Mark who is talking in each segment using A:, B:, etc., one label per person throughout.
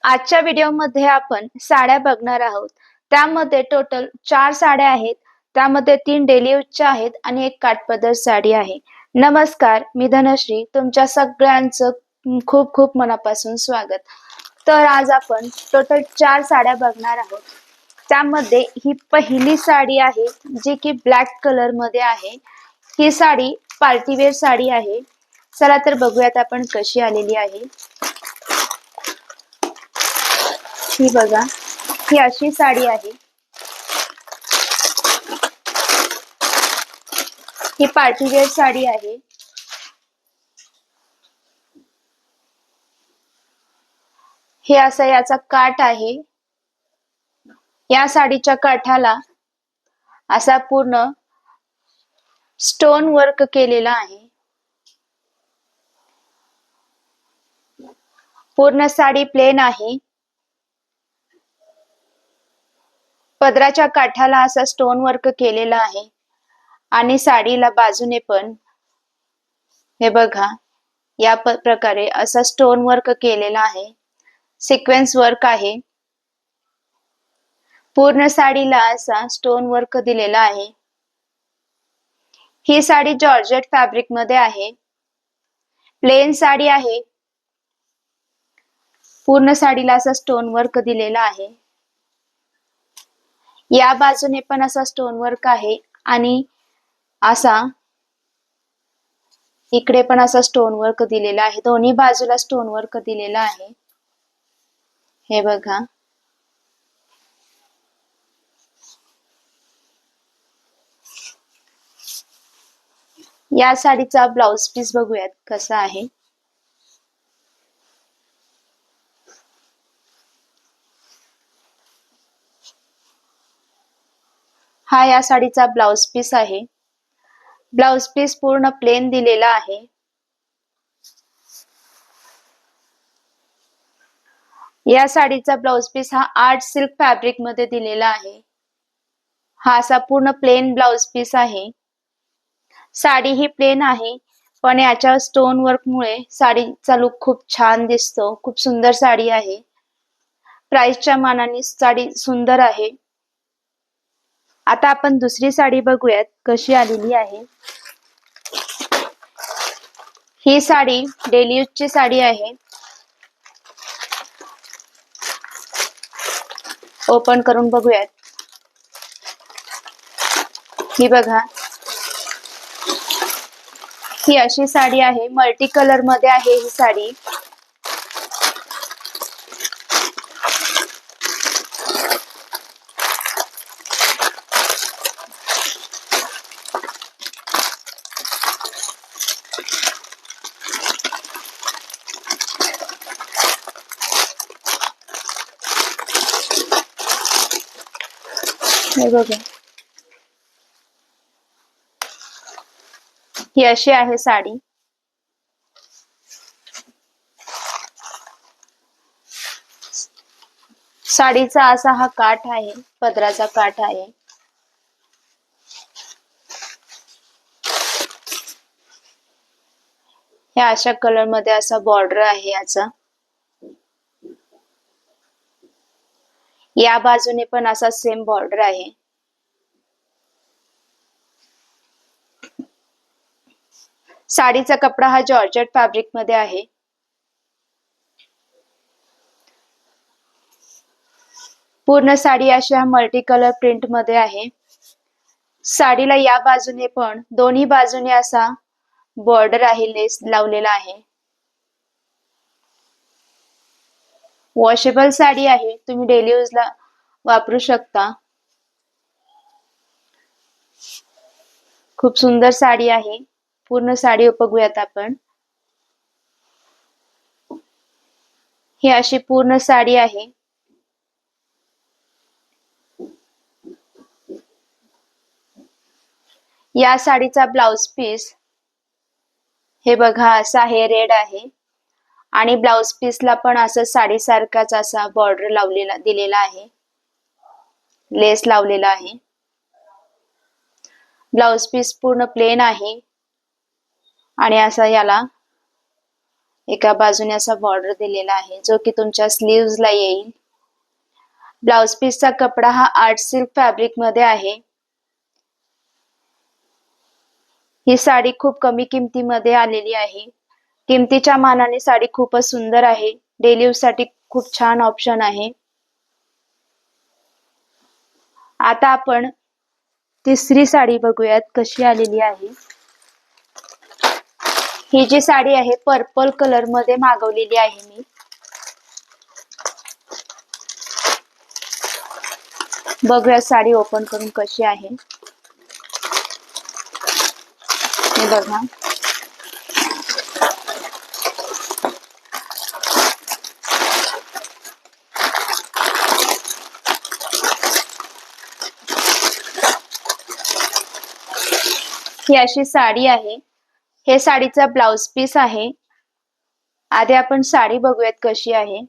A: आजच्या व्हिडिओमध्ये आपण साड्या बघणार आहोत. त्यामध्ये टोटल 4 साड्या आहेत. त्यामध्ये 3 डेली यूजच्या आहेत आणि एक काठपदर साडी आहे. नमस्कार, मी धनश्री. तुमच्या सगळ्यांचं खूप खूप मनापासून स्वागत. तर आज आपण टोटल 4 साड्या बघणार आहोत. त्यामध्ये ही पहिली साडी आहे जी की ब्लॅक कलर मध्ये आहे. ही साडी पार्टीवेअर साडी आहे. चला तर बघूयात आपण कशी आलेली आहे. ही बघा, ही अशी साडी आहे. ही पार्टीवेअर साडी आहे. हे असा याचा काठ आहे. या साडीच्या काठाला असा पूर्ण स्टोन वर्क केलेला आहे. पूर्ण साडी प्लेन आहे. पदराच्या काठाला असा स्टोन वर्क केलेला आहे आणि साडीला बाजूने पण हे बघा, या प्रकारे असा स्टोन वर्क केलेला आहे. सिक्वेन्स वर्क आहे. पूर्ण साडीला असा स्टोन वर्क दिलेला आहे. ही साडी जॉर्जेट फॅब्रिक मध्ये आहे. प्लेन साडी आहे. पूर्ण साडीला असा स्टोन वर्क दिलेला आहे. या बाजूने पण असा स्टोन वर्क आहे आणि असा इकडे पण असा स्टोन वर्क दिलेला आहे. दोन्ही बाजूला स्टोन वर्क दिलेला आहे. हे बघा, या साडीचा ब्लाउज पीस बघूयात कसा आहे. हा या साडीचा ब्लाउज पीस आहे. ब्लाउज पीस पूर्ण प्लेन दिलेला आहे. या साडीचा ब्लाउज पीस हा आर्ट सिल्क फॅब्रिक मध्ये दिलेला आहे. हा असा पूर्ण प्लेन ब्लाउज पीस आहे. साडी ही प्लेन आहे, पण याच्या स्टोन वर्क मुळे साडीचा लुक खूप छान दिसतो. खूप सुंदर साडी आहे. प्राइसच्या मानाने साडी सुंदर आहे. आता आपण दुसरी साडी बघूयात कशी आलेली आहे. ही साडी डेली यूजची साडी आहे. ओपन करून बघूयात. ही बघा, ही अशी साडी आहे. मल्टी कलर मध्ये आहे ही साडी. हे बघा, ही अशी आहे साडी. साडीचा असा हा काठ आहे. पदराचा काठ आहे. या अशा कलर मध्ये असा बॉर्डर आहे याचा. या बाजूने पण असा सेम बॉर्डर आहे. साडीचा कपडा हा जॉर्जेट फॅब्रिक मध्ये आहे. पूर्ण साडी अशा मल्टी कलर प्रिंट मध्ये आहे. साडीला या बाजूने पण दोन्ही बाजूने असा बॉर्डर आहे, लेस लावलेला आहे. वॉशेबल साडी आहे. तुम्ही डेली यूजला वापरू शकता. खूप सुंदर साडी आहे. पूर्ण साडी बघूयात आपण. ही अशी पूर्ण साडी आहे. या साडीचा ब्लाउज पीस हे बघा असा आहे, रेड आहे आणि ब्लाउज पीसला पण असं साडीसारखाच असा बॉर्डर लावलेला दिलेला आहे. लेस लावलेला आहे. ब्लाउज पीस पूर्ण प्लेन आहे आणि असा याला एका बाजूने असा बॉर्डर दिलेला आहे जो की तुमच्या स्लीव्हज ला येईल. ब्लाउज पीसचा कपडा हा आर्ट सिल्क फॅब्रिक मध्ये आहे. ही साडी खूप कमी किमतीमध्ये आलेली आहे. किमतीच्या मानाने साडी खूपच सुंदर आहे. डेली यूज साठी खूप छान ऑप्शन आहे. आता आपण तिसरी साडी बघूयात कशी आलेली आहे. ही जी साडी आहे पर्पल कलर मध्ये मागवलेली आहे मी. बघूया साडी ओपन करून कशी आहे. हे बघा, ही अशी साडी आहे. हे साडीचा ब्लाउज पीस आहे. आधी आपण साडी बघूयात कशी आहे.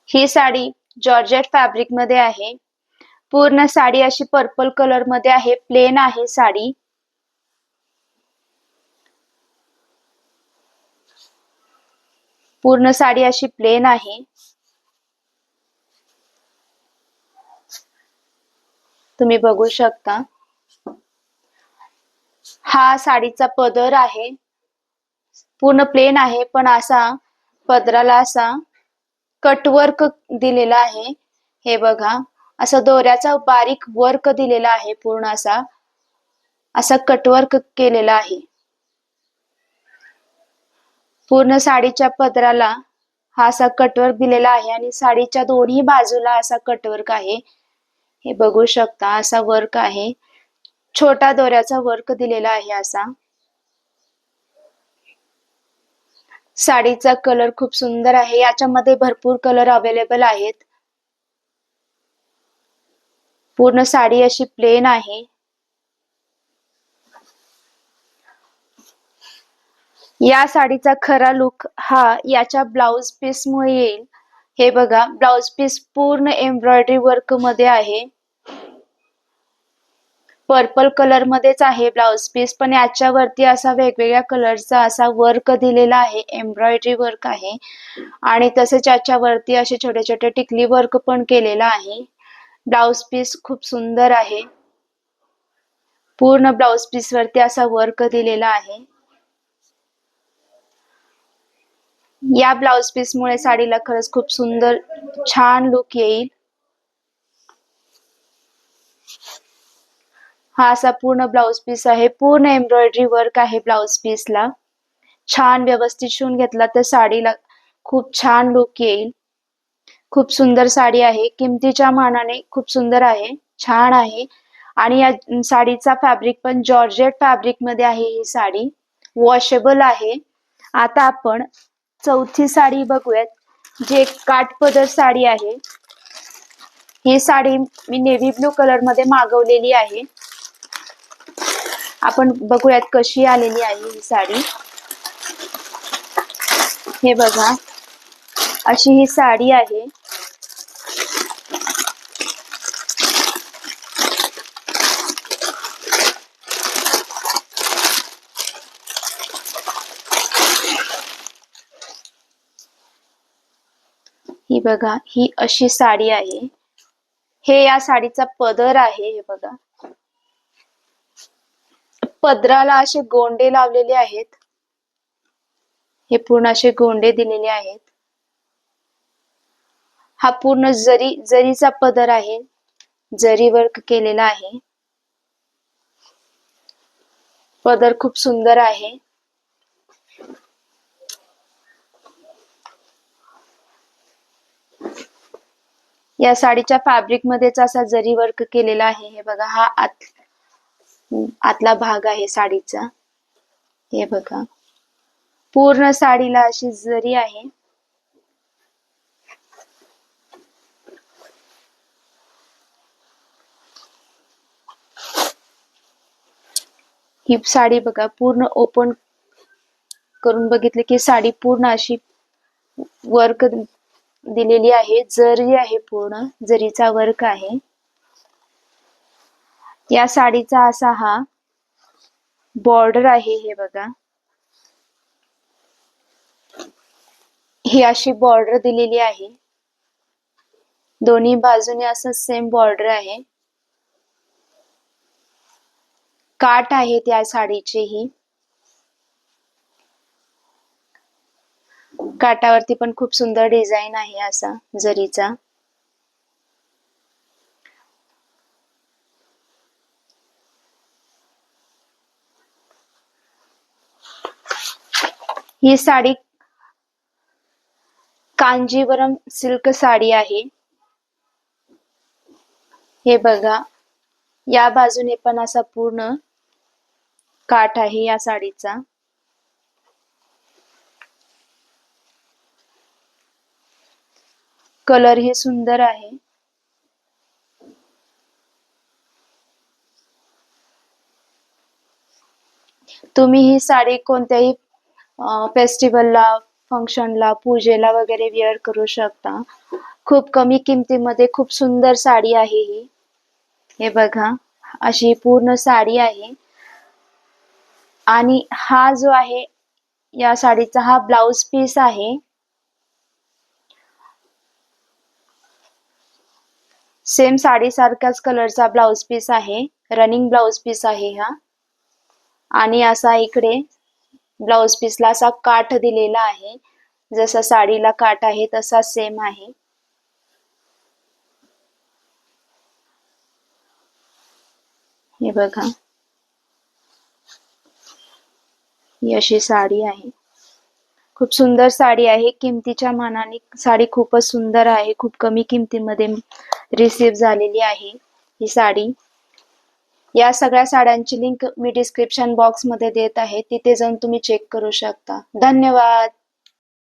A: ही साडी जॉर्जेट फॅब्रिक मध्ये आहे. पूर्ण साडी अशी पर्पल कलर मध्ये आहे. प्लेन आहे साडी. पूर्ण साडी अशी प्लेन आहे. तुम्ही बघू शकता. हा साडीचा पदर आहे. पूर्ण प्लेन आहे पण असा पदराला असा कटवर्क दिलेला आहे. हे बघा, असा दोऱ्याचा बारीक वर्क दिलेला आहे. पूर्ण असा कटवर्क केलेला आहे. पूर्ण साडीच्या पदराला हा असा कटवर्क दिलेला आहे आणि साडीच्या दोन्ही बाजूला असा कटवर्क आहे. हे बघू शकता, असा वर्क आहे. छोटा दोऱ्याचा वर्क दिलेला आहे असा. साडीचा कलर खूप सुंदर आहे. याच्यामध्ये भरपूर कलर अवेलेबल आहेत. पूर्ण साडी अशी प्लेन आहे. या साडीचा खरा लुक हा याच्या ब्लाउज पीस मुळे येईल. हे बघा, ब्लाउज पीस पूर्ण एम्ब्रॉयडरी वर्क मध्ये आहे. पर्पल कलर मध्येच आहे ब्लाउज पीस, पण याच्यावरती असा वेगवेगळ्या कलरचा असा वर्क दिलेला आहे. एम्ब्रॉयडरी वर्क आहे आणि तसेच याच्यावरती असे छोटे छोटे टिकली वर्क पण केलेला आहे. ब्लाउज पीस खूप सुंदर आहे. पूर्ण ब्लाउज पीस वरती असा वर्क दिलेला आहे. या ब्लाउज पीस मुळे साडीला खरंच खूप सुंदर छान लुक येईल. हा असा पूर्ण ब्लाउज पीस आहे. पूर्ण एम्ब्रॉयडरी वर्क आहे ब्लाउज पीसला. छान व्यवस्थित शिवून घेतला तर साडीला खूप छान लुक येईल. खूप सुंदर साडी आहे. किमतीच्या मानाने खूप सुंदर आहे, छान आहे. आणि या साडीचा फॅब्रिक पण जॉर्जेट फॅब्रिक मध्ये आहे. ही साडी वॉशेबल आहे. आता आपण चौथी साडी बघूयात, जी एक काठपदर साडी आहे. ही साडी मी नेव्ही ब्लू कलर मध्ये मागवलेली आहे. आपण बघूयात कशी आलेली आहे ही साडी. हे बघा, अशी ही साडी आहे. ही बघा, ही अशी साडी आहे. हे या साडीचा पदर आहे. हे बघा, पदराला असे गोंडे लावलेले आहेत. हे पूर्ण असे गोंडे दिलेले आहेत. हा पूर्ण जरीचा पदर आहे. जरी वर्क केलेला आहे. पदर खूप सुंदर आहे. या साडीच्या फॅब्रिक मध्येच असा जरी वर्क केलेला आहे. हे बघा, हा आतला भाग आहे साडीचा. हे बघा, पूर्ण साडीला अशी जरी आहे. ही साडी बघा, पूर्ण ओपन करून बघितले की साडी पूर्ण अशी वर्क दिलेली आहे. जरी आहे, पूर्ण जरीचा वर्क आहे. या साडीचा असा हा बॉर्डर आहे हे बघा, ही अशी बॉर्डर दिलेली आहे. दोन्ही बाजूने असं सेम बॉर्डर आहे. काठ आहे त्या साडीचे ही. काठावरती पण खूप सुंदर डिझाईन आहे असा जरीचा. ही साडी कांजीवरम सिल्क साडी आहे. हे बघा, या बाजूने पण असा पूर्ण काठ आहे या साडीचा. कलर हे सुंदर आहे. तुम्ही ही साडी कोणत्याही फेस्टिवलला, फंक्शनला, पूजेला वगैरे वेअर करू शकता. खूप कमी किमतीमध्ये खूप सुंदर साडी आहे ही. हे बघा, अशी पूर्ण साडी आहे. आणि हा जो आहे या साडीचा हा ब्लाउज पीस आहे. सेम साडी सारख्याच कलरचा ब्लाउज पीस आहे. रनिंग ब्लाउज पीस आहे हा. आणि असा इकडे ब्लाउज पीसला असा काठ दिलेला आहे. जसा साडीला काठ आहे तसा सेम आहे. हे बघा, ही अशी साडी आहे. खूप सुंदर साडी आहे. किमतीच्या मानाने साडी खूपच सुंदर आहे. खूप कमी किमतीमध्ये रिसीव्ह झालेली आहे ही साडी. या सगळ्या साड्यांची लिंक मी डिस्क्रिप्शन बॉक्स मध्ये देत आहे. तिथे जाऊन तुम्ही चेक करू शकता. धन्यवाद.